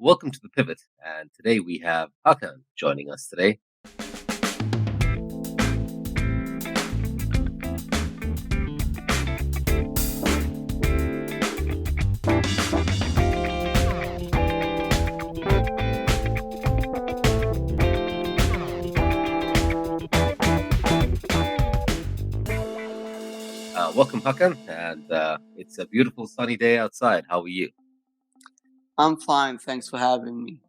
Welcome to the Pivot, and today we have Hakan joining us today. Welcome, Hakan, and it's a beautiful sunny day outside. How are you? I'm fine. Thanks for having me.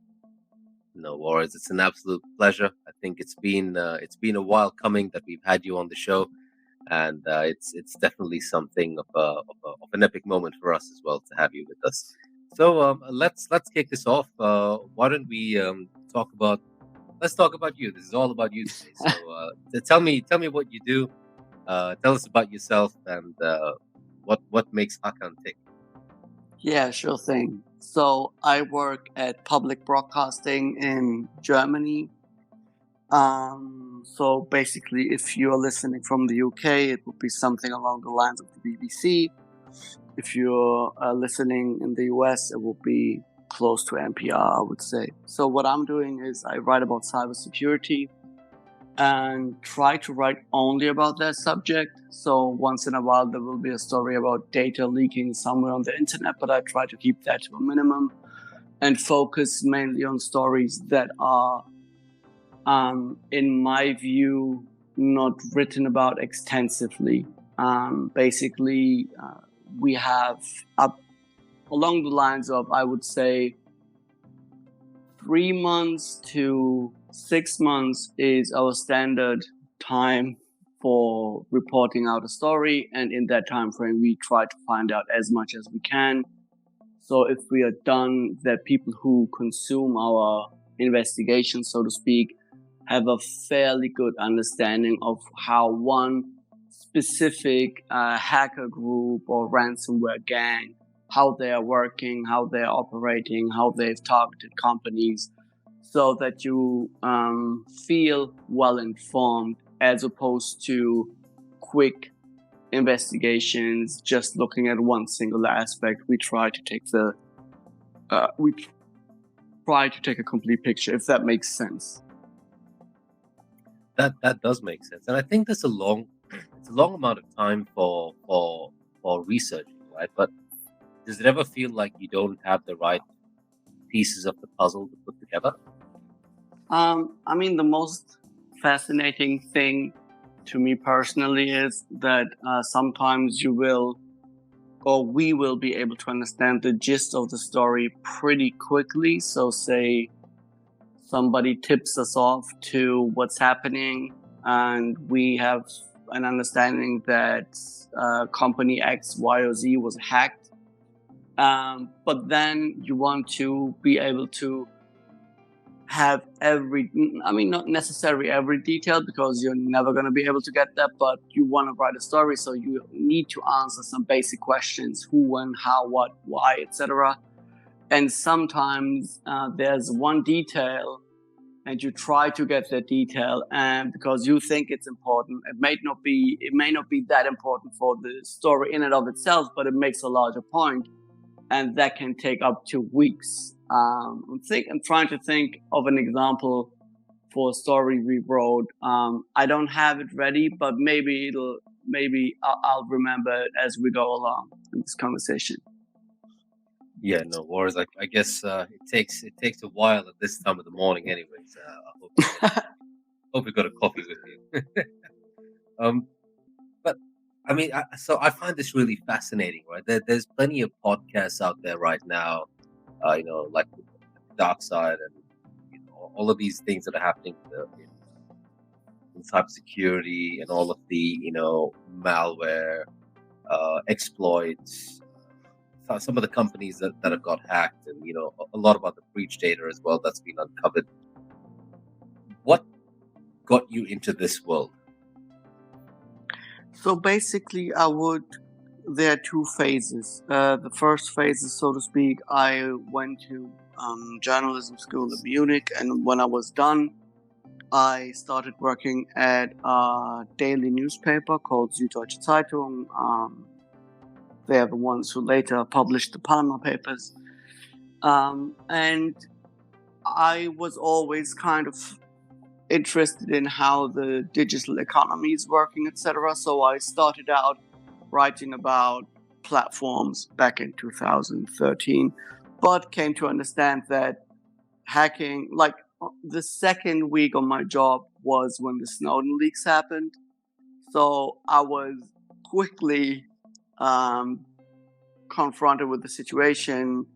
No worries. It's an absolute pleasure. I think it's been a while coming that we've had you on the show, and it's definitely something of an epic moment for us as well to have you with us. So let's kick this off. Why don't we let's talk about you. This is all about you today. So tell me what you do. Tell us about yourself and what makes Hakan tick. Yeah, sure thing. So I work at public broadcasting in Germany. So basically, if you're listening from the UK, it would be something along the lines of the BBC. If you're listening in the US, it will be close to NPR, I would say. So what I'm doing is I write about cybersecurity and try to write only about that subject. So once in a while, there will be a story about data leaking somewhere on the internet, but I try to keep that to a minimum and focus mainly on stories that are, in my view, not written about extensively. Basically, we have up along the lines of, I would say, 3 months to 6 months is our standard time for reporting out a story, and in that time frame we try to find out as much as we can. So if we are done, that people who consume our investigation, so to speak, have a fairly good understanding of how one specific hacker group or ransomware gang, how they are working, how they are operating, how they've targeted companies, so that you feel well informed, as opposed to quick investigations just looking at one single aspect. We try to take a complete picture, if that makes sense. That does make sense, and I think it's a long amount of time for researching, right? But does it ever feel like you don't have the right pieces of the puzzle to put together? I mean, the most fascinating thing to me personally is that sometimes we will be able to understand the gist of the story pretty quickly. So say somebody tips us off to what's happening and we have an understanding that company X, Y, or Z was hacked. But then you want to be able to have not necessarily every detail, because you're never going to be able to get that, but you want to write a story, so you need to answer some basic questions: who, when, how, what, why, etc. And sometimes there's one detail and you try to get that detail, and because you think it's important, it may not be that important for the story in and of itself, but it makes a larger point, and that can take up to weeks. I'm trying to think of an example for a story we wrote. I don't have it ready, but maybe I'll remember it as we go along in this conversation. Yeah, no worries. I guess it takes a while at this time of the morning, anyways. I hope you got a coffee with you. But I mean, I find this really fascinating, right? There's plenty of podcasts out there right now. Like dark side and all of these things that are happening in cybersecurity and all of the malware exploits. Some of the companies that have got hacked, and a lot about the breach data as well that's been uncovered. What got you into this world? So basically, there are two phases. The first phase is, so to speak, I went to journalism school in Munich, and when I was done, I started working at a daily newspaper called Süddeutsche Zeitung. They are the ones who later published the Panama Papers. And I was always kind of interested in how the digital economy is working, etc. So I started out writing about platforms back in 2013, but came to understand that hacking, like the second week of my job was when the Snowden Leaks happened. So I was quickly confronted with the situation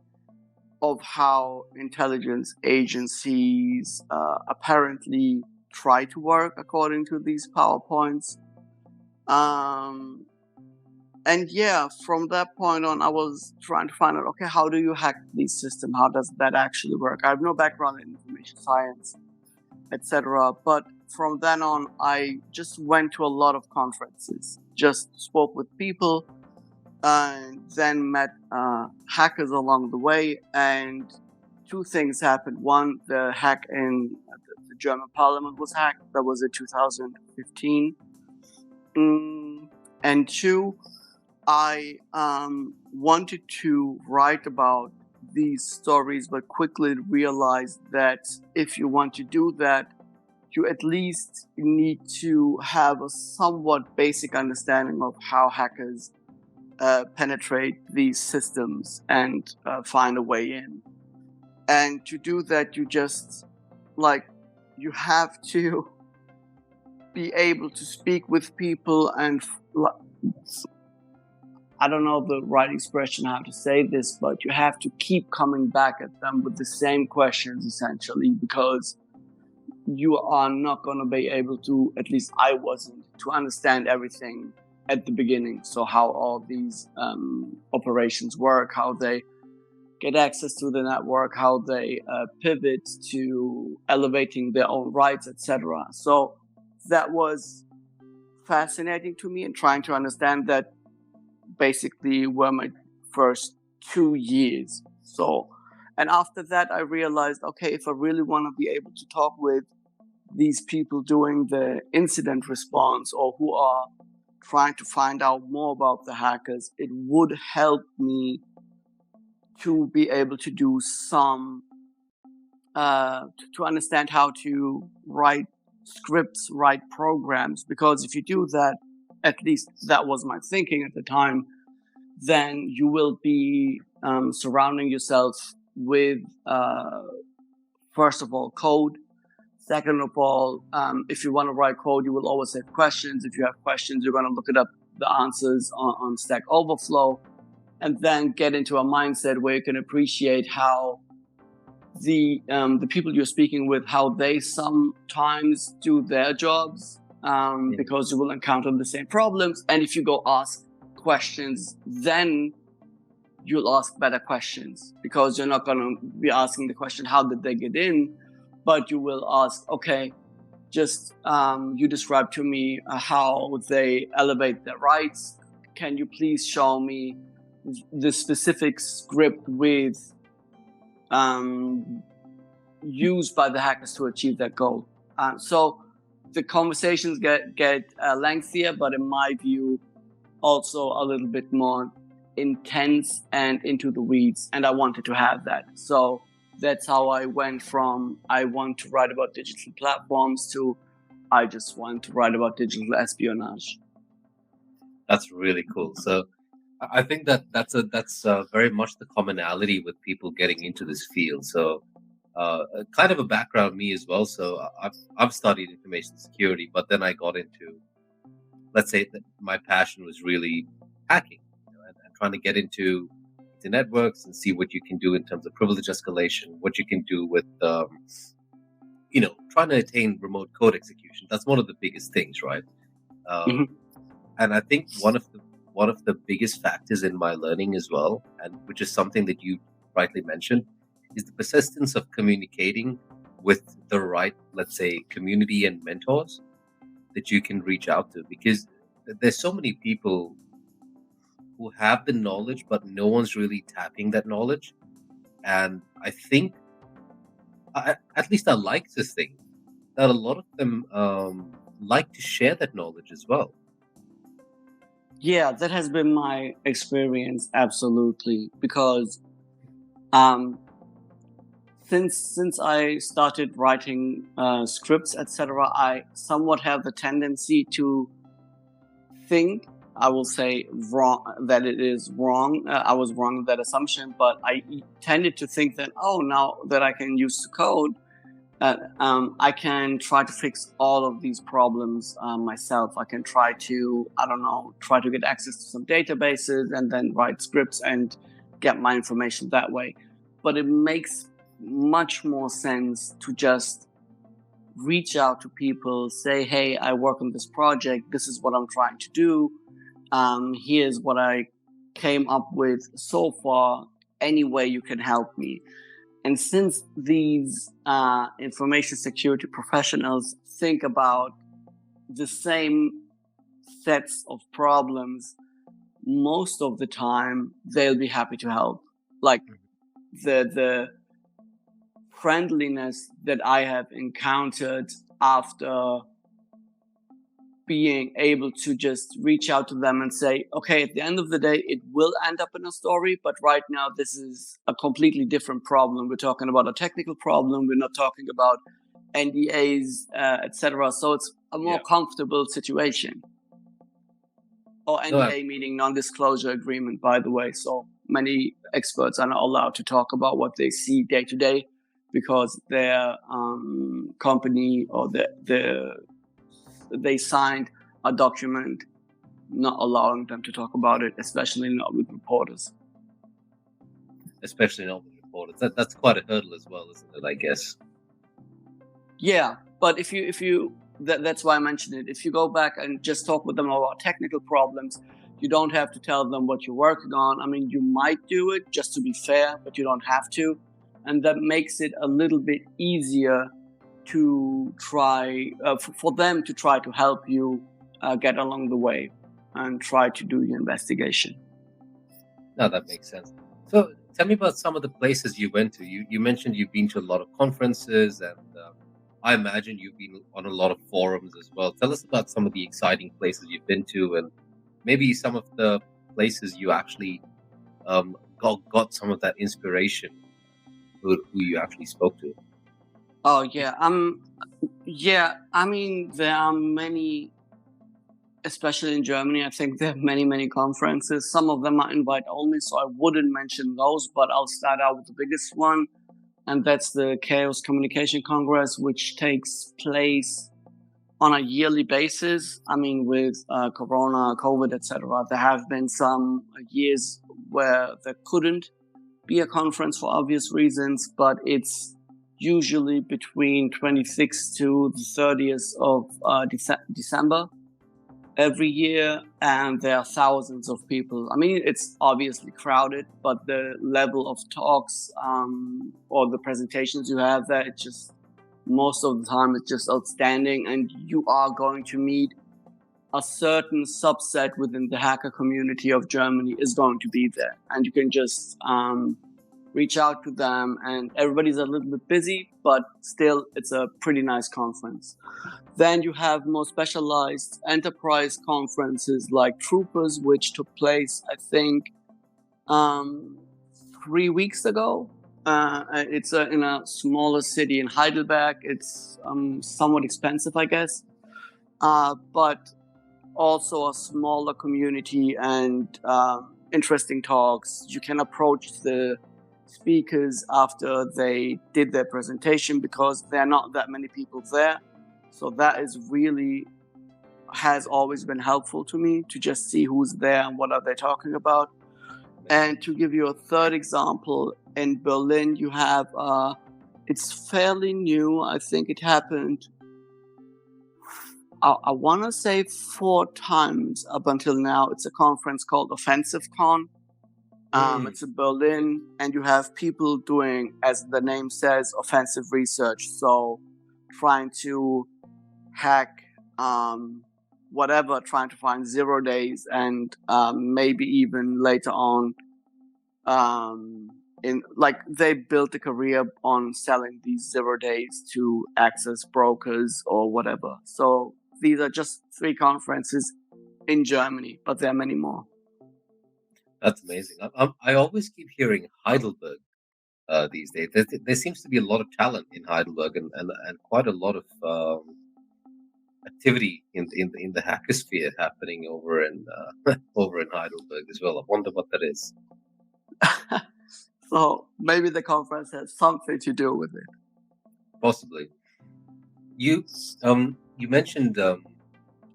of how intelligence agencies apparently try to work according to these PowerPoints. And yeah, from that point on, I was trying to find out, okay, how do you hack these systems? How does that actually work? I have no background in information science, etc. But from then on, I just went to a lot of conferences, just spoke with people, and then met hackers along the way. And two things happened. One, the hack in the German parliament was hacked. That was in 2015. And two, I wanted to write about these stories, but quickly realized that if you want to do that, you at least need to have a somewhat basic understanding of how hackers penetrate these systems and find a way in. And to do that, you just, you have to be able to speak with people and I don't know the right expression how to say this, but you have to keep coming back at them with the same questions, essentially, because you are not going to be able to, at least I wasn't, to understand everything at the beginning. So how all these operations work, how they get access to the network, how they pivot to elevating their own rights, etc. So that was fascinating to me, and trying to understand that basically were my first 2 years. So, and after that, I realized, okay, if I really want to be able to talk with these people doing the incident response or who are trying to find out more about the hackers, it would help me to be able to do some, to understand how to write scripts, write programs, because if you do that, at least that was my thinking at the time, then you will be surrounding yourself with, first of all, code. Second of all, if you want to write code, you will always have questions. If you have questions, you're going to look it up, the answers on Stack Overflow, and then get into a mindset where you can appreciate how the people you're speaking with, how they sometimes do their jobs, because you will encounter the same problems. And if you go ask questions, then you'll ask better questions, because you're not going to be asking the question, how did they get in? But you will ask, okay, just you describe to me how they elevate their rights. Can you please show me the specific script with used by the hackers to achieve that goal? So the conversations get lengthier, but in my view, also a little bit more intense and into the weeds. And I wanted to have that. So that's how I went from I want to write about digital platforms to I just want to write about digital espionage. That's really cool. So I think that's very much the commonality with people getting into this field. So kind of a background me as well. So I've studied information security, but then I got into, let's say that my passion was really hacking, and trying to get into the networks and see what you can do in terms of privilege escalation, what you can do with, trying to attain remote code execution. That's one of the biggest things, right? And I think one of the biggest factors in my learning as well, and which is something that you rightly mentioned, is the persistence of communicating with the right, let's say, community and mentors that you can reach out to, because there's so many people who have the knowledge, but no one's really tapping that knowledge. And I think, at least I like to think, that a lot of them like to share that knowledge as well. Yeah, that has been my experience, absolutely. Because since I started writing scripts, etc., I somewhat have the tendency to think, I will say wrong, that it is wrong. I was wrong in that assumption, but I tended to think that, oh, now that I can use the code, I can try to fix all of these problems myself. I can try to, try to get access to some databases and then write scripts and get my information that way. But it makes much more sense to just reach out to people, say, hey, I work on this project. This is what I'm trying to do. Here's what I came up with so far. Any way you can help me. And since these information security professionals think about the same sets of problems, most of the time they'll be happy to help. Like the friendliness that I have encountered after being able to just reach out to them and say, okay, at the end of the day, it will end up in a story, but right now this is a completely different problem. We're talking about a technical problem. We're not talking about NDAs, etc. So it's a more comfortable situation. Or NDA meaning non-disclosure agreement, by the way. So many experts are not allowed to talk about what they see day to day because their company or they signed a document not allowing them to talk about it, especially not with reporters. Especially not with reporters. That's quite a hurdle as well, isn't it, I guess? Yeah, but if you that's why I mentioned it. If you go back and just talk with them about technical problems, you don't have to tell them what you're working on. I mean, you might do it just to be fair, but you don't have to. And that makes it a little bit easier to try for them to try to help you get along the way and try to do your investigation. No, that makes sense. So tell me about some of the places you went to. You mentioned you've been to a lot of conferences, and I imagine you've been on a lot of forums as well. Tell us about some of the exciting places you've been to, and maybe some of the places you actually got some of that inspiration. Who you actually spoke to? Oh yeah, I mean, there are many, especially in Germany. I think there are many conferences. Some of them are invite only, so I wouldn't mention those. But I'll start out with the biggest one, and that's the Chaos Communication Congress, which takes place on a yearly basis. I mean, with Corona, COVID, etc., there have been some years where there couldn't be a conference for obvious reasons, but it's usually between 26th to the 30th of December every year, and there are thousands of people. I mean, it's obviously crowded, but the level of talks or the presentations you have there, it's just most of the time it's just outstanding, and you are going to meet a certain subset within the hacker community of Germany is going to be there, and you can just reach out to them, and everybody's a little bit busy, but still it's a pretty nice conference. Then you have more specialized enterprise conferences like Troopers, which took place, I think, 3 weeks ago. It's in a smaller city in Heidelberg. It's somewhat expensive, I guess, but also a smaller community and interesting talks. You can approach the speakers after they did their presentation because there are not that many people there. So that is really has always been helpful to me to just see who's there and what are they talking about. And to give you a third example, in Berlin, you have, it's fairly new. I think it happened, I want to say 4 times up until now. It's a conference called Offensive Con. It's in Berlin, and you have people doing, as the name says, offensive research. So trying to hack whatever, trying to find 0 days, and maybe even later on, they built a career on selling these 0 days to access brokers or whatever. So these are just 3 conferences in Germany, but there are many more. That's amazing. I always keep hearing Heidelberg. these days. There seems to be a lot of talent in Heidelberg and quite a lot of activity in the hacker sphere happening over in over in Heidelberg as well. I wonder what that is. So maybe the conference has something to do with it. Possibly. You mentioned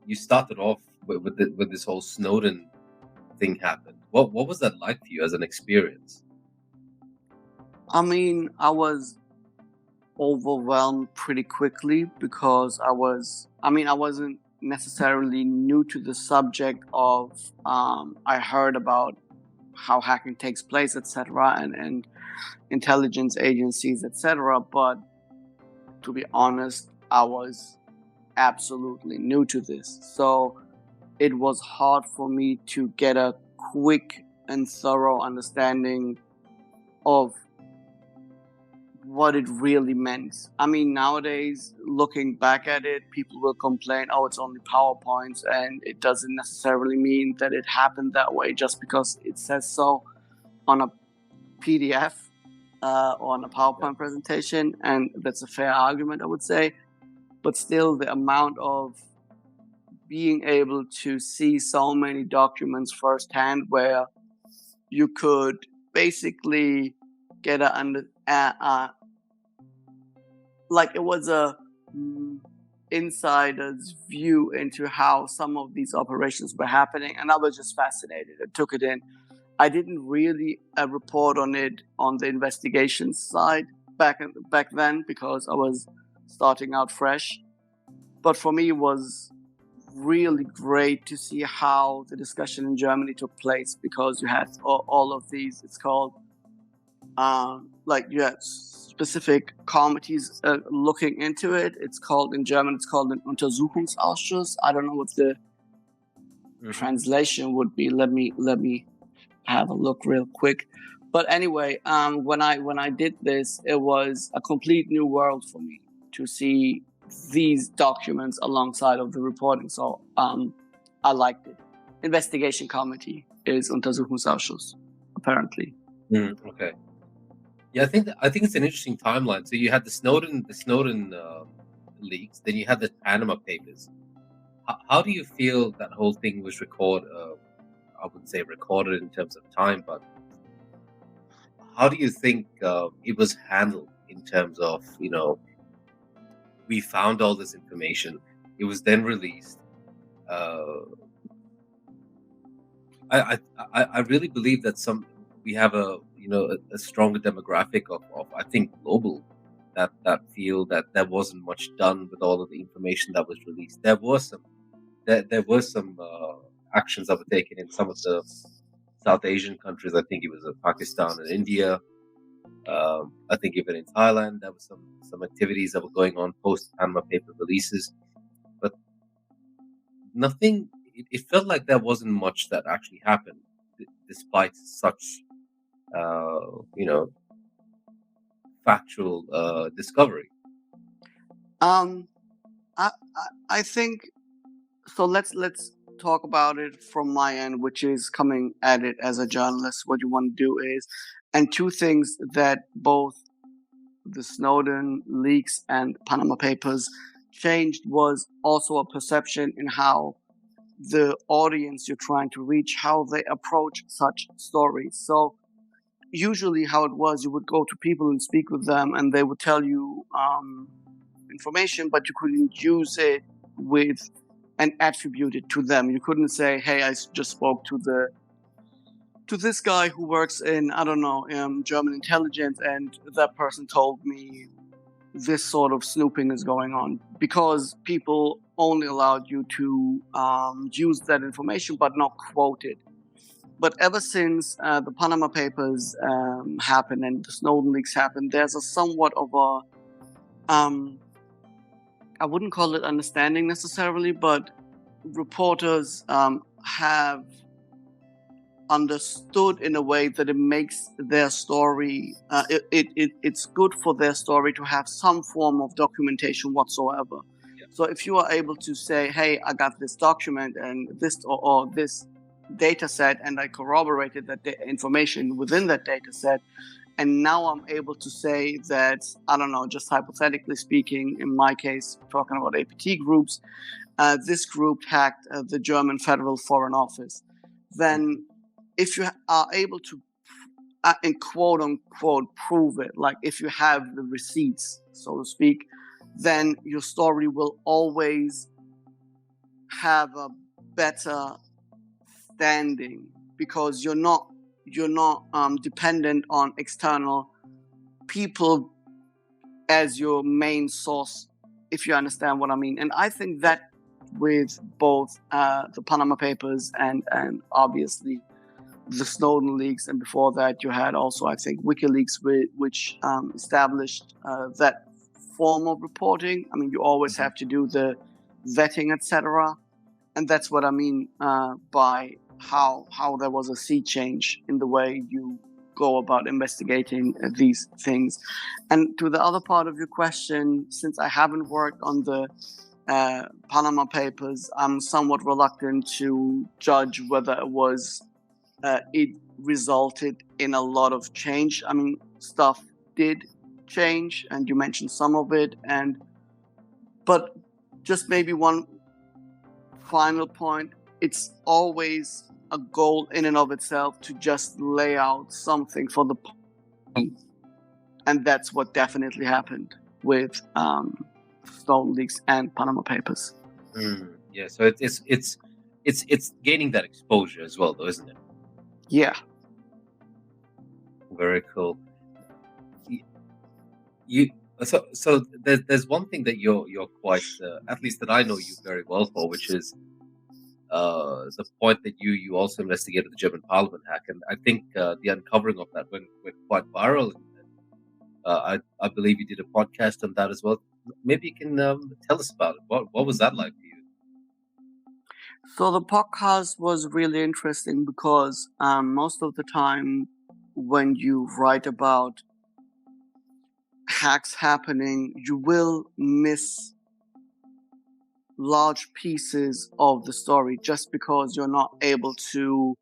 you started off with this whole Snowden thing happened. What was that like for you as an experience? I mean, I was overwhelmed pretty quickly because I wasn't necessarily new to the subject of I heard about how hacking takes place, etc., and intelligence agencies, etc. But to be honest, I was absolutely new to this, so it was hard for me to get a quick and thorough understanding of what it really meant. I mean, nowadays, looking back at it, people will complain, oh, it's only PowerPoints, and it doesn't necessarily mean that it happened that way just because it says so on a PDF or on a PowerPoint presentation, and that's a fair argument, I would say. But still, the amount of being able to see so many documents firsthand where you could basically get like it was a insider's view into how some of these operations were happening, and I was just fascinated. I took it in. I didn't really report on it on the investigation side back then because I was starting out fresh. But for me, it was really great to see how the discussion in Germany took place because you had all of these. It's called you had specific committees looking into it. It's called in German. It's called an Untersuchungsausschuss. I don't know what the translation would be. Let me have a look real quick. But anyway, when I did this, it was a complete new world for me to see these documents alongside of the reporting. So I liked it. Investigation committee is Untersuchungsausschuss, apparently. Okay. Yeah, I think it's an interesting timeline. So you had the Snowden leaks, then you had the Panama Papers. How do you feel that whole thing was recorded? I wouldn't say recorded in terms of time, but how do you think it was handled in terms of, we found all this information, it was then released. I really believe that we have a stronger demographic of I think global that feel that there wasn't much done with all of the information that was released. There were some actions that were taken in some of the South Asian countries. I think it was Pakistan and India. I think even in Thailand there were some activities that were going on post Panama paper releases, but nothing. It felt like there wasn't much that actually happened, despite such factual discovery. I think so. Let's talk about it from my end, which is coming at it as a journalist. What you want to do is, and two things that both the Snowden leaks and Panama Papers changed was also a perception in how the audience you're trying to reach, how they approach such stories. So usually how it was, you would go to people and speak with them and they would tell you information, but you couldn't use it with and attribute it to them. You couldn't say, hey, I just spoke to this guy who works in, I don't know, German intelligence, and that person told me this sort of snooping is going on, because people only allowed you to use that information but not quote it. But ever since the Panama Papers happened and the Snowden leaks happened, there's a somewhat of a, I wouldn't call it understanding necessarily, but reporters have understood in a way that it makes their story, it's good for their story to have some form of documentation whatsoever. Yeah. So if you are able to say, hey, I got this document and this or this data set and I corroborated that information within that data set, And now I'm able to say that, I don't know, just hypothetically speaking, in my case, talking about APT groups, this group hacked the German Federal Foreign Office. Then if you are able to, in quote unquote, prove it, like if you have the receipts, so to speak, then your story will always have a better standing, because you're not dependent on external people as your main source, if you understand what I mean. And I think that with both the Panama Papers and obviously the Snowden leaks, and before that you had also, I think, WikiLeaks, which established that form of reporting. I mean, you always have to do the vetting, etc. And that's what I mean by how there was a sea change in the way you go about investigating these things. And to the other part of your question, since I haven't worked on the Panama Papers, I'm somewhat reluctant to judge whether it resulted in a lot of change. I mean, stuff did change, and you mentioned some of it, but just maybe one final point: it's always a goal in and of itself to just lay out something for the public, and that's what definitely happened with Snowden Leaks and Panama Papers. Yeah, so it's gaining that exposure as well, though, isn't it? Yeah. Very cool. So there's one thing that you're quite, at least that I know you very well for, which is the point that you also investigated the German Parliament hack, and I think the uncovering of that went quite viral. I believe you did a podcast on that as well. Maybe you can tell us about it. What was that like for you? So the podcast was really interesting because most of the time when you write about hacks happening, you will miss large pieces of the story just because you're not able to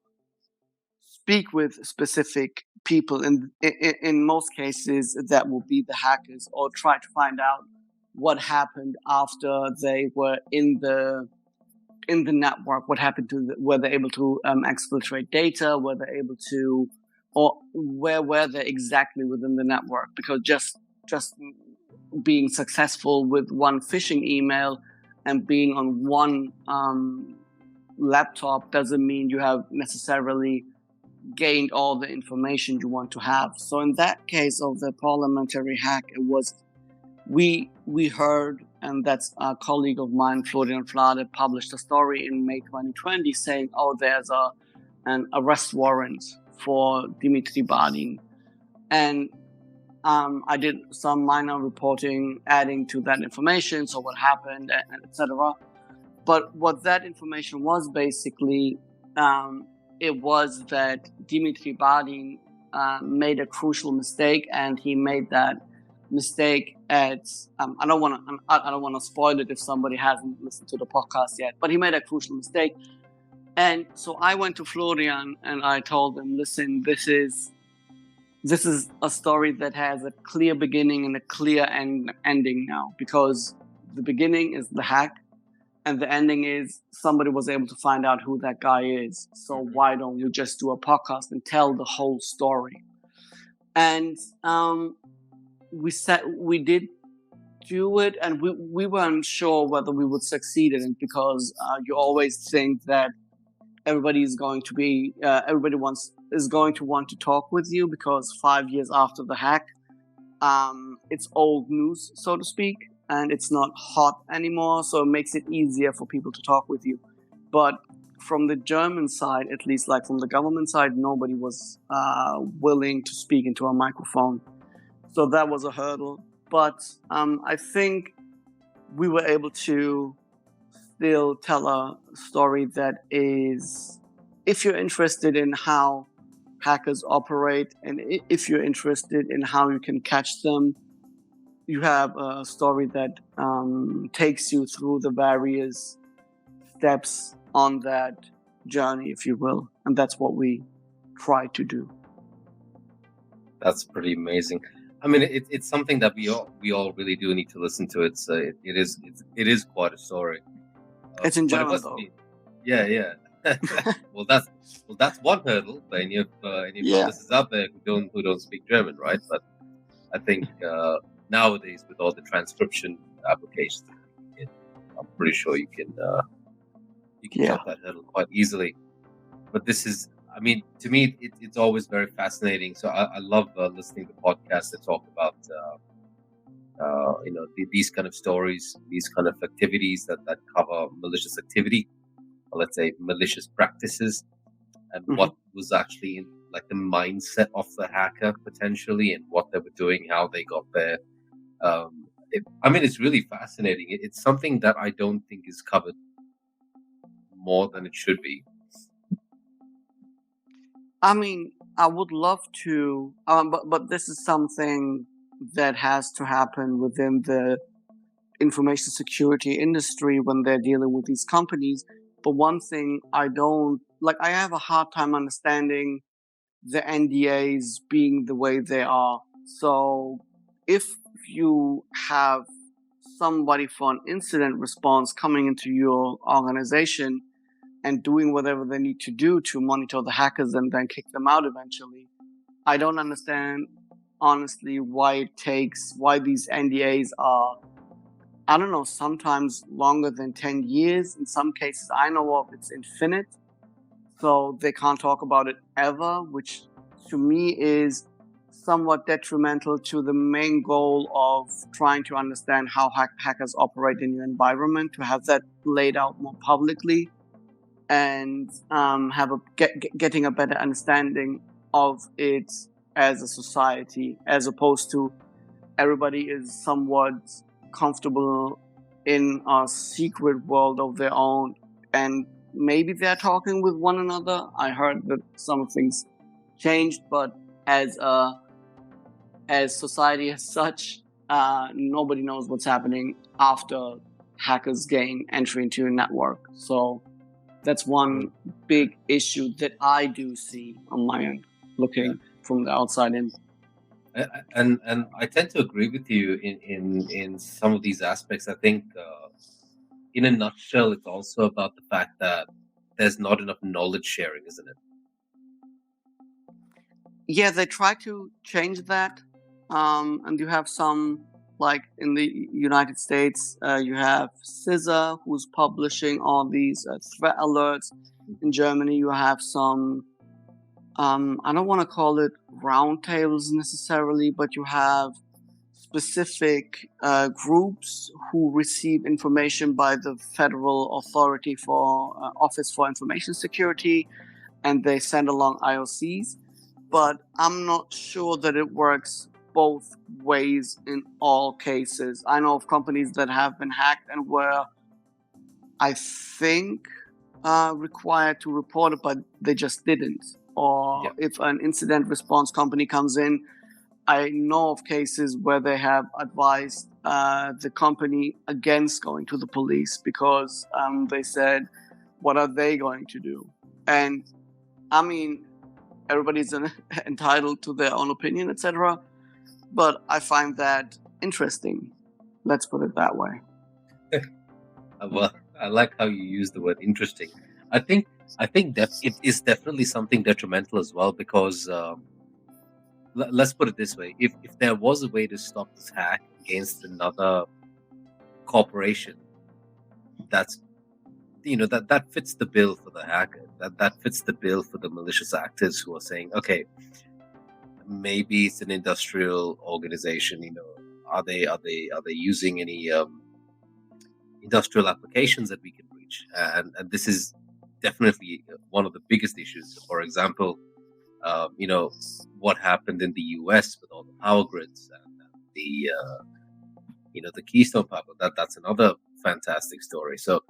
speak with specific people. In most cases, that will be the hackers, or try to find out what happened after they were in the network, what happened to were they able to exfiltrate data, were they able to, or where were they exactly within the network, because just being successful with one phishing email and being on one laptop doesn't mean you have necessarily gained all the information you want to have. So in that case of the parliamentary hack, it was we heard, and that's a colleague of mine, Florian Flade, published a story in May 2020 saying, oh, there's an arrest warrant for Dimitri Badin. And I did some minor reporting adding to that information, so what happened, etc. But what that information was basically, it was that Dimitri Badin made a crucial mistake, and he made that mistake at I don't want to spoil it if somebody hasn't listened to the podcast yet, but he made a crucial mistake. And so I went to Florian and I told him, listen, this is a story that has a clear beginning and a clear ending now, because the beginning is the hack and the ending is somebody was able to find out who that guy is. So why don't we just do a podcast and tell the whole story? And we did do it, and we weren't sure whether we would succeed in it, because you always think that everybody is going to want to talk with you, because 5 years after the hack, it's old news, so to speak, and it's not hot anymore, so it makes it easier for people to talk with you. But from the German side, at least, like from the government side, nobody was willing to speak into a microphone. So that was a hurdle. But I think we were able to still tell a story that is, if you're interested in how hackers operate, and if you're interested in how you can catch them, you have a story that takes you through the various steps on that journey, if you will. And that's what we try to do. That's pretty amazing. I mean, it's something that we all really do need to listen to. It is quite a story. It's in But it German, must though. be, yeah. well, that's one hurdle for any of Yeah. listeners out there who don't speak German, right? But I think nowadays with all the transcription applications, I'm pretty sure you can Yeah. jump that hurdle quite easily. But this is, I mean, to me, it's always very fascinating. So I love listening to podcasts that talk about, these kind of stories, these kind of activities that cover malicious activity, or let's say malicious practices, and what was actually in, like, the mindset of the hacker potentially, and what they were doing, how they got there. I mean, it's really fascinating. It's something that I don't think is covered more than it should be. I mean, I would love to, but this is something that has to happen within the information security industry when they're dealing with these companies. But one thing I don't like, I have a hard time understanding the NDAs being the way they are. So if you have somebody for an incident response coming into your organization and doing whatever they need to do to monitor the hackers and then kick them out eventually, I don't understand, honestly, why these NDAs are, I don't know, sometimes longer than 10 years. In some cases I know of, it's infinite. So they can't talk about it ever, which to me is somewhat detrimental to the main goal of trying to understand how hackers operate in your environment, to have that laid out more publicly and getting a better understanding of it as a society, as opposed to everybody is somewhat comfortable in a secret world of their own, and maybe they're talking with one another. I heard that some things changed, but as society as such, nobody knows what's happening after hackers gain entry into your network. So that's one big issue that I do see on my end, looking from the outside in. And I tend to agree with you in some of these aspects. I think, in a nutshell, it's also about the fact that there's not enough knowledge sharing, isn't it? Yeah, they try to change that, and you have some, like in the United States, you have CISA, who's publishing all these threat alerts. In Germany, you have some, I don't want to call it roundtables necessarily, but you have specific groups who receive information by the Federal Authority for Office for Information Security, and they send along IOCs. But I'm not sure that it works both ways in all cases. I know of companies that have been hacked and were, I think, required to report it, but they just didn't. Or if an incident response company comes in, I know of cases where they have advised the company against going to the police because they said, what are they going to do? And I mean, everybody's entitled to their own opinion, etc. But I find that interesting. Let's put it that way. Well, I like how you use the word interesting. I think that it is definitely something detrimental as well, because let's put it this way: if there was a way to stop this hack against another corporation, that's that fits the bill for the hacker. That fits the bill for the malicious actors who are saying, okay, maybe it's an industrial organization. Are they using any industrial applications that we can reach? And this is definitely one of the biggest issues. For example, what happened in the U.S. with all the power grids and the Keystone Pipeline. That's another fantastic story. So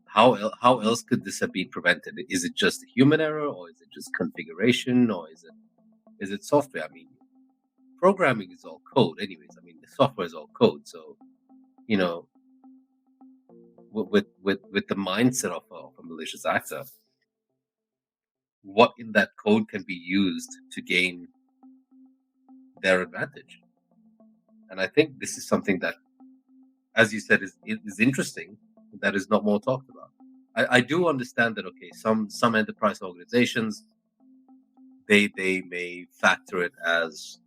how else could this have been prevented? Is it just a human error, or is it just configuration, or is it software? I mean, programming is all code, anyways. I mean, the software is all code. So, with the mindset of a malicious actor, what in that code can be used to gain their advantage. And I think this is something that, as you said, is interesting, that is not more talked about. I do understand that, okay, some enterprise organizations, they may factor it as,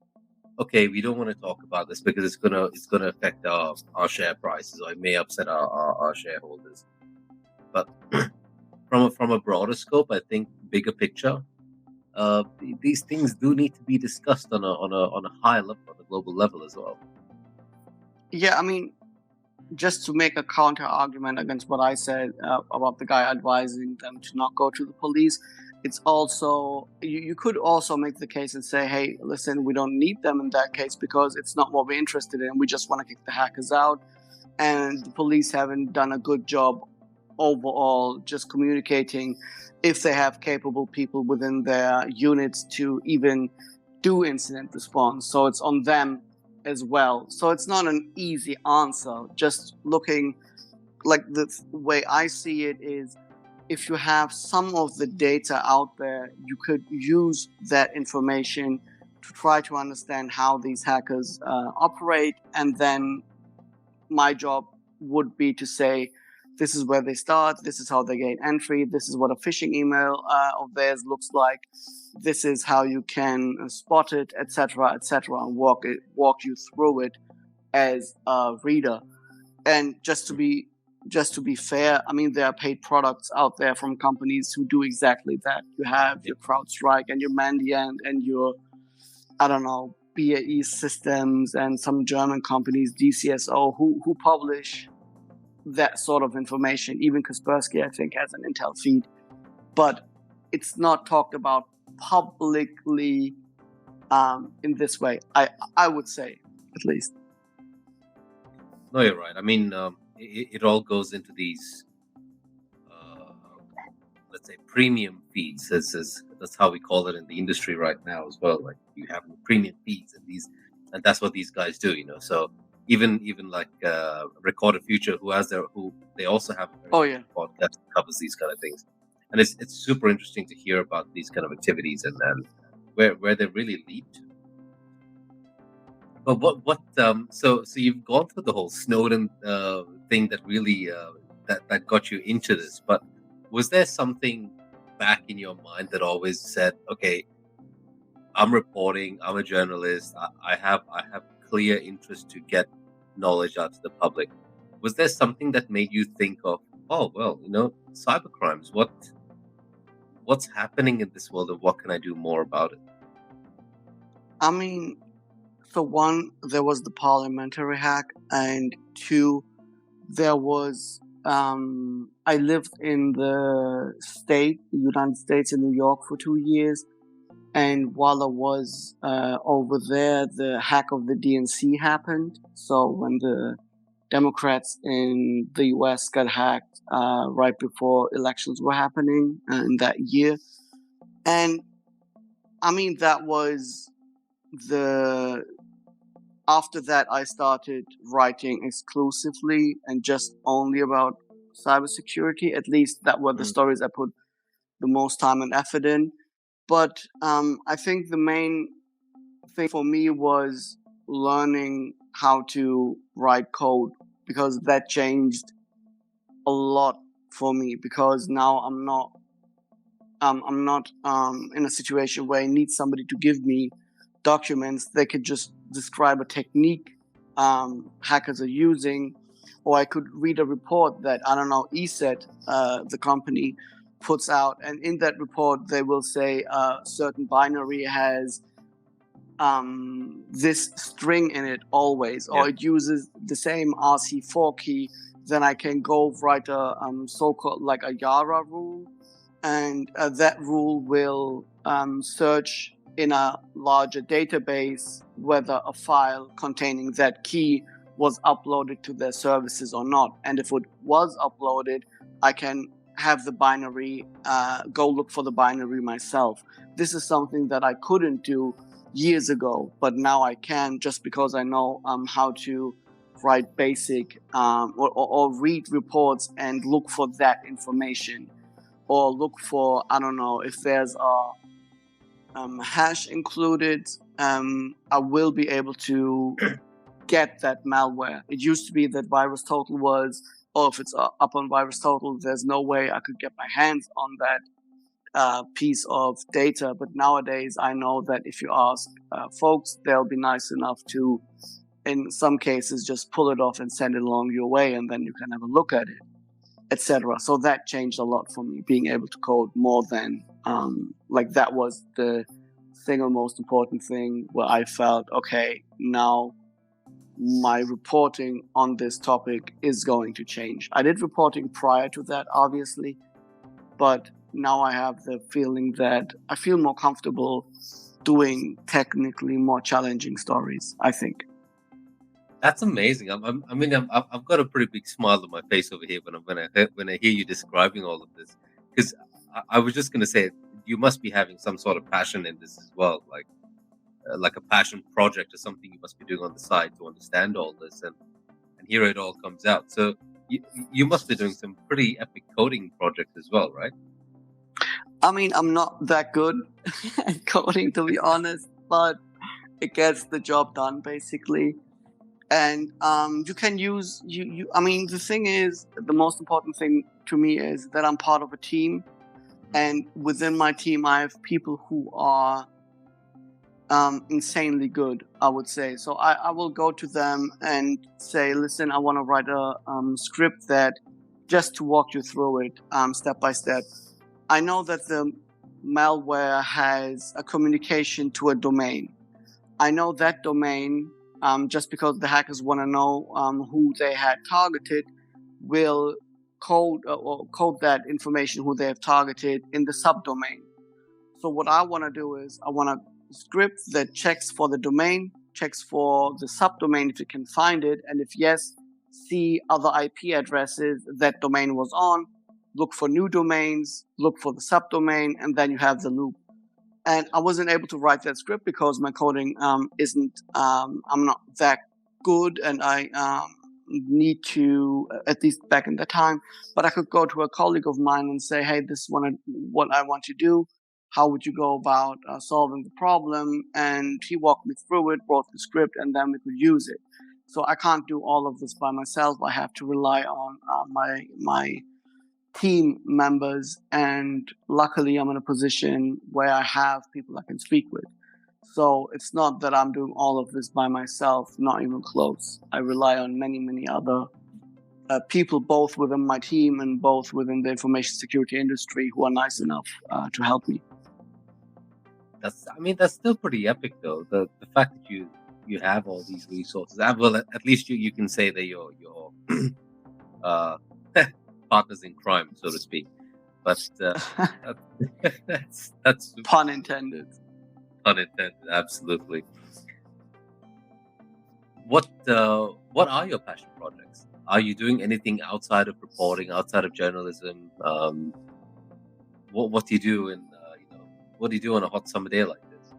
okay, we don't want to talk about this because it's gonna affect our share prices, or it may upset our shareholders. But from a broader scope, I think bigger picture, these things do need to be discussed on a higher level, on a global level as well. Yeah, I mean, just to make a counter argument against what I said about the guy advising them to not go to the police, it's also, you could also make the case and say, hey, listen, we don't need them in that case because it's not what we're interested in. We just want to kick the hackers out. And the police haven't done a good job overall just communicating if they have capable people within their units to even do incident response. So it's on them as well. So it's not an easy answer. Just looking, like, the way I see it is, if you have some of the data out there, you could use that information to try to understand how these hackers operate. And then my job would be to say, this is where they start, this is how they gain entry, this is what a phishing email of theirs looks like, this is how you can spot it, etc., and walk you through it as a reader. And just to be fair, I mean, there are paid products out there from companies who do exactly that. You have your CrowdStrike and your Mandiant and your, I don't know, BAE Systems and some German companies, DCSO, who publish that sort of information. Even Kaspersky, I think, has an Intel feed. But it's not talked about publicly in this way, I would say, at least. No, you're right. I mean, it all goes into these, let's say, premium feeds. That's how we call it in the industry right now as well. Like, you have premium feeds, and that's what these guys do. So even like Recorded Future, who they also have a very podcast that covers these kind of things, and it's super interesting to hear about these kind of activities and where they really lead to. But so you've gone through the whole Snowden thing that really that got you into this. But was there something back in your mind that always said, okay, I'm reporting, I'm a journalist, I have clear interest to get knowledge out to the public? Was there something that made you think of, oh well, cybercrimes, what's happening in this world, and what can I do more about it? I mean, for one, there was the parliamentary hack, and two, there was I lived in the United States in New York for 2 years, and while I was over there, the hack of the DNC happened. So when the Democrats in the US got hacked right before elections were happening in that year. And I mean, that was after that, I started writing exclusively and just only about cybersecurity. At least that were the stories I put the most time and effort in. But I think the main thing for me was learning how to write code, because that changed a lot for me. Because now I'm not in a situation where I need somebody to give me documents. They could just describe a technique hackers are using, or I could read a report that, I don't know, ESET, the company, puts out, and in that report they will say a certain binary has this string in it always, or it uses the same RC4 key. Then I can go write a so-called like a Yara rule, and that rule will search in a larger database whether a file containing that key was uploaded to their services or not. And if it was uploaded, I can have the binary, go look for the binary myself. This is something that I couldn't do years ago, but now I can, just because I know how to write basic or read reports and look for that information, or look for, I don't know, if there's a hash included I will be able to get that malware. It used to be that VirusTotal was, if it's up on VirusTotal, there's no way I could get my hands on that piece of data. But nowadays, I know that if you ask folks, they'll be nice enough to, in some cases, just pull it off and send it along your way, and then you can have a look at it, etc. So that changed a lot for me, being able to code more than, that was the single most important thing where I felt, okay, now my reporting on this topic is going to change. I did reporting prior to that, obviously, but now I have the feeling that I feel more comfortable doing technically more challenging stories, I think. That's amazing. I've got a pretty big smile on my face over here when I hear you describing all of this, because I was just going to say you must be having some sort of passion in this as well, like a passion project or something you must be doing on the side to understand all this, and here it all comes out. So you must be doing some pretty epic coding projects as well, right? I mean, I'm not that good at coding, to be honest, but it gets the job done, basically. And you can use I mean, the thing is, the most important thing to me is that I'm part of a team, and within my team I have people who are insanely good, I would say. So I will go to them and say, listen, I want to write a script that, just to walk you through it step by step. I know that the malware has a communication to a domain. I know that domain, just because the hackers want to know who they had targeted, will code that information, who they have targeted, in the subdomain. So what I want to do is I want a script that checks for the domain, checks for the subdomain if it can find it, and if yes, see other IP addresses that domain was on, look for new domains, look for the subdomain, and then you have the loop. And I wasn't able to write that script because my coding isn't, I'm not that good, and I need to, at least back in the time, but I could go to a colleague of mine and say, hey, this is what I want to do. How would you go about solving the problem? And he walked me through it, wrote the script, and then we could use it. So I can't do all of this by myself. I have to rely on my team members, and luckily I'm in a position where I have people I can speak with. So it's not that I'm doing all of this by myself, not even close. I rely on many other people, both within my team and both within the information security industry, who are nice enough to help me. That's still pretty epic, though. The fact that you have all these resources. Well, at least you can say that you're partners in crime, so to speak. But that's pun intended. Pun intended, absolutely. What are your passion projects? Are you doing anything outside of reporting, outside of journalism? What do you do what do you do on a hot summer day like this?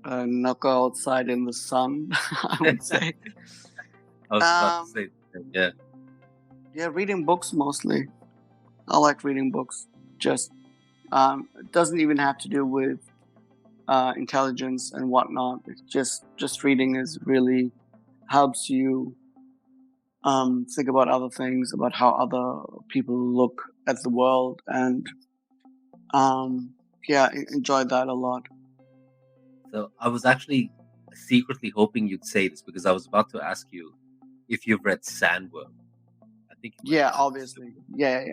Not go outside in the sun, I would say. I was about to say, yeah. Yeah, reading books mostly. I like reading books. Just it doesn't even have to do with intelligence and whatnot. It's just reading is really helps you think about other things, about how other people look at the world, and enjoy that a lot. So I was actually secretly hoping you'd say this, because I was about to ask you if you've read Sandworm. I think. Yeah, obviously. Yeah.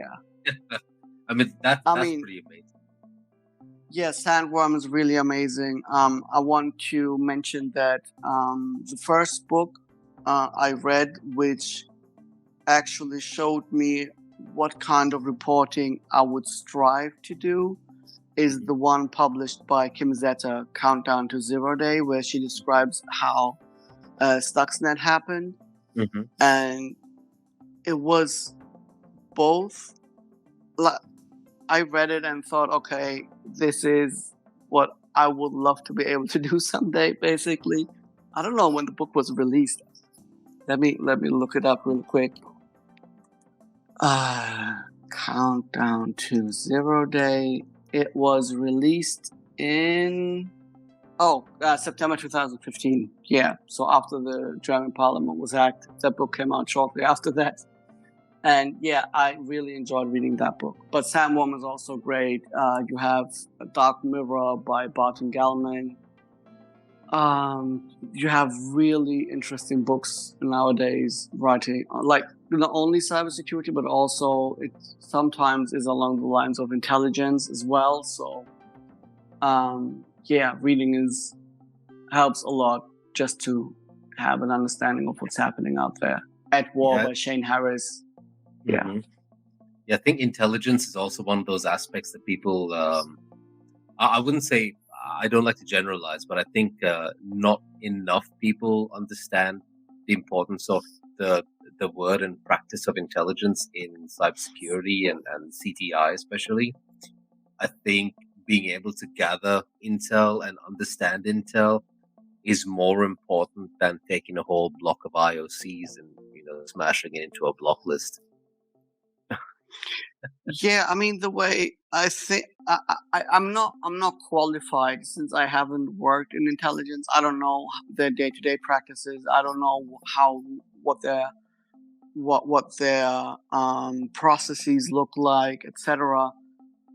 That's pretty amazing. Yeah, Sandworm is really amazing. I want to mention that the first book I read, which actually showed me what kind of reporting I would strive to do, is the one published by Kim Zeta, Countdown to Zero Day, where she describes how Stuxnet happened. Mm-hmm. And it was both, I read it and thought, okay, this is what I would love to be able to do someday, basically. I don't know when the book was released. Let me look it up real quick. Countdown to Zero Day. It was released in September 2015. Yeah. So after the German parliament was hacked, that book came out shortly after that. And yeah, I really enjoyed reading that book. But Sandworm is also great. You have A Dark Mirror by Barton Gellman. You have really interesting books nowadays writing, like not only cybersecurity, but also it sometimes is along the lines of intelligence as well. So, yeah, reading helps a lot just to have an understanding of what's happening out there. At War by Shane Harris. Yeah. Mm-hmm. Yeah, I think intelligence is also one of those aspects that people, I wouldn't say, I don't like to generalize, but I think not enough people understand the importance of the word and practice of intelligence in cybersecurity and CTI especially. I think being able to gather intel and understand intel is more important than taking a whole block of IOCs and smashing it into a block list. Yeah, I mean the way I think I'm not qualified since I haven't worked in intelligence. I don't know their day-to-day practices. I don't know what their processes look like, etc.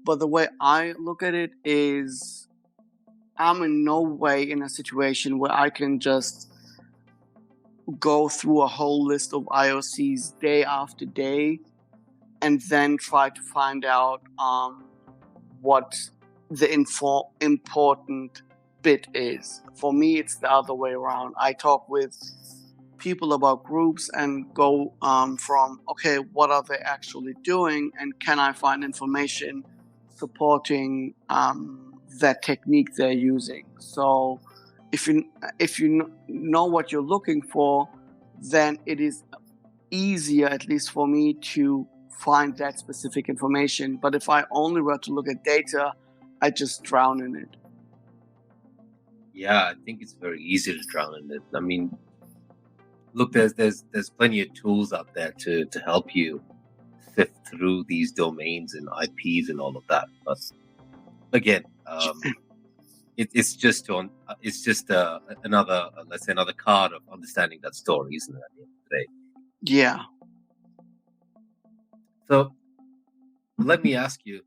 But the way I look at it is, I'm in no way in a situation where I can just go through a whole list of IOCs day after day and then try to find out what the important bit is. For me, it's the other way around. I talk with people about groups and go from, okay, what are they actually doing, and can I find information supporting that technique they're using. So if you know what you're looking for, then it is easier, at least for me, to find that specific information. But if I only were to look at data, I just drown in it. Yeah, I think it's very easy to drown in it. I mean, look, there's plenty of tools out there to help you sift through these domains and IPs and all of that. But again, it's just another, let's say, another card of understanding that story, isn't it? At the end of the day. Yeah. So let me ask you.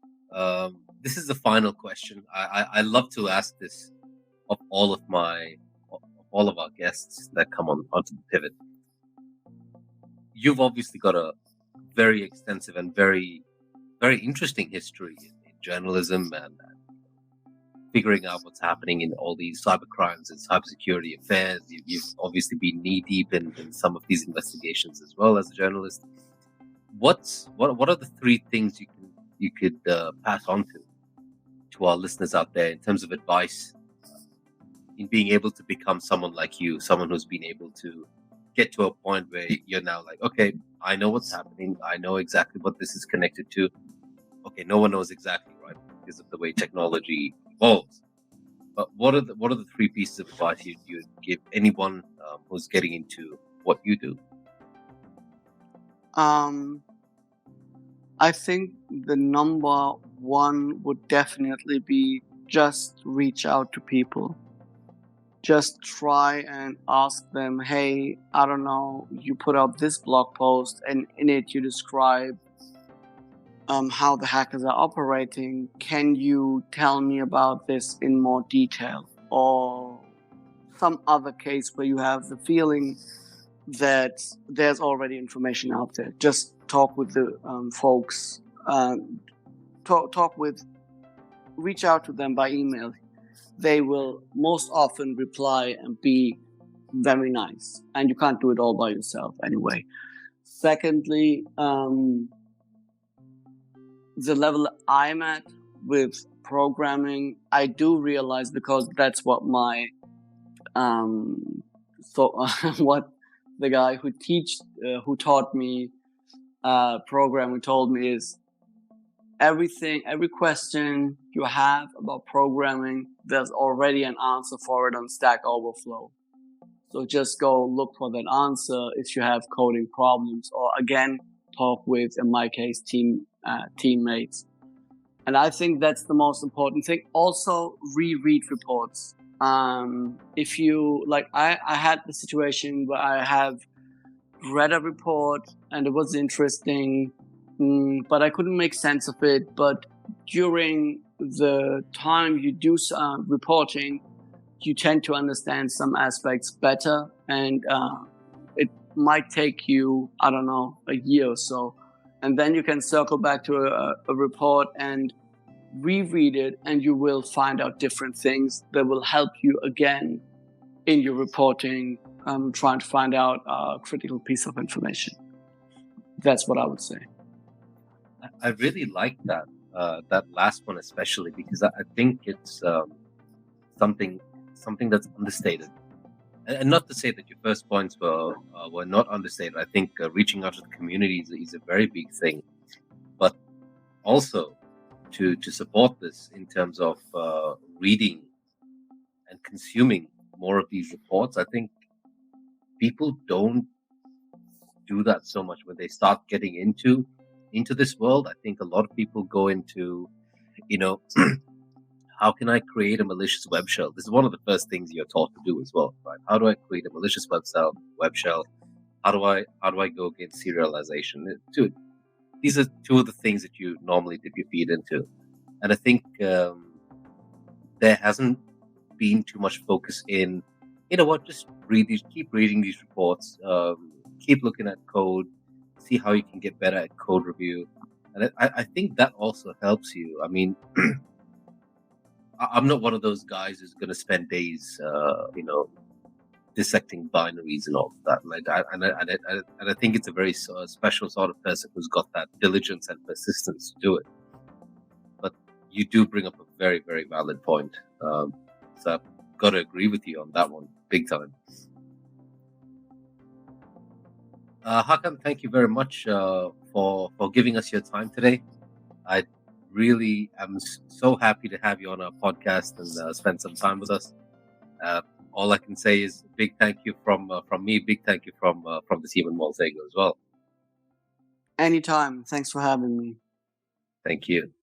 This is the final question. I love to ask this of all of our guests that come onto the pivot. You've obviously got a very extensive and very, very interesting history in journalism and figuring out what's happening in all these cybercrimes and cybersecurity affairs. You've obviously been knee deep in some of these investigations as well as a journalist. What are the three things you could pass on to our listeners out there in terms of advice in being able to become someone like you, someone who's been able to get to a point where you're now like, okay, I know what's happening. I know exactly what this is connected to. Okay, no one knows exactly, right, because of the way technology evolves. But what are the three pieces of advice you'd give anyone who's getting into what you do? I think the number one would definitely be just reach out to people. Just try and ask them, hey, I don't know, you put up this blog post and in it you describe how the hackers are operating. Can you tell me about this in more detail? Or some other case where you have the feeling that there's already information out there. Just talk with the folks, reach out to them by email. They will most often reply and be very nice. And you can't do it all by yourself anyway. Secondly, the level I'm at with programming, I do realize, because that's what my what the guy who taught me programming told me is, every question you have about programming, there's already an answer for it on Stack Overflow. So just go look for that answer if you have coding problems, or again, talk with, in my case, teammates. And I think that's the most important thing. Also, reread reports. If you like, I had the situation where I have read a report and it was interesting, but I couldn't make sense of it. But during the time you do reporting, you tend to understand some aspects better, and it might take you, I don't know, a year or so. And then you can circle back to a report and reread it, and you will find out different things that will help you again in your reporting, trying to find out a critical piece of information. That's what I would say. I really like that last one especially, because I think it's something that's understated. And not to say that your first points were not understated. I think reaching out to the community is a very big thing, but also to support this in terms of reading and consuming more of these reports. I think people don't do that so much when they start getting into this world. I think a lot of people go into, how can I create a malicious web shell? This is one of the first things you're taught to do as well, right? How do I create a malicious web shell? How do I go against serialization? Dude, these are two of the things that you normally dip your feet into. And I think there hasn't been too much focus in, just keep reading these reports, keep looking at code, see how you can get better at code review. And I think that also helps you. I mean, I'm not one of those guys who's going to spend days, dissecting binaries and all of that. Like, I think it's a very special sort of person who's got that diligence and persistence to do it. But you do bring up a very, very valid point. So I've got to agree with you on that one, big time. Hakan, thank you very much for giving us your time today. I really am so happy to have you on our podcast and spend some time with us. All I can say is big thank you from me. Big thank you from the team in Maltego as well. Anytime. Thanks for having me. Thank you.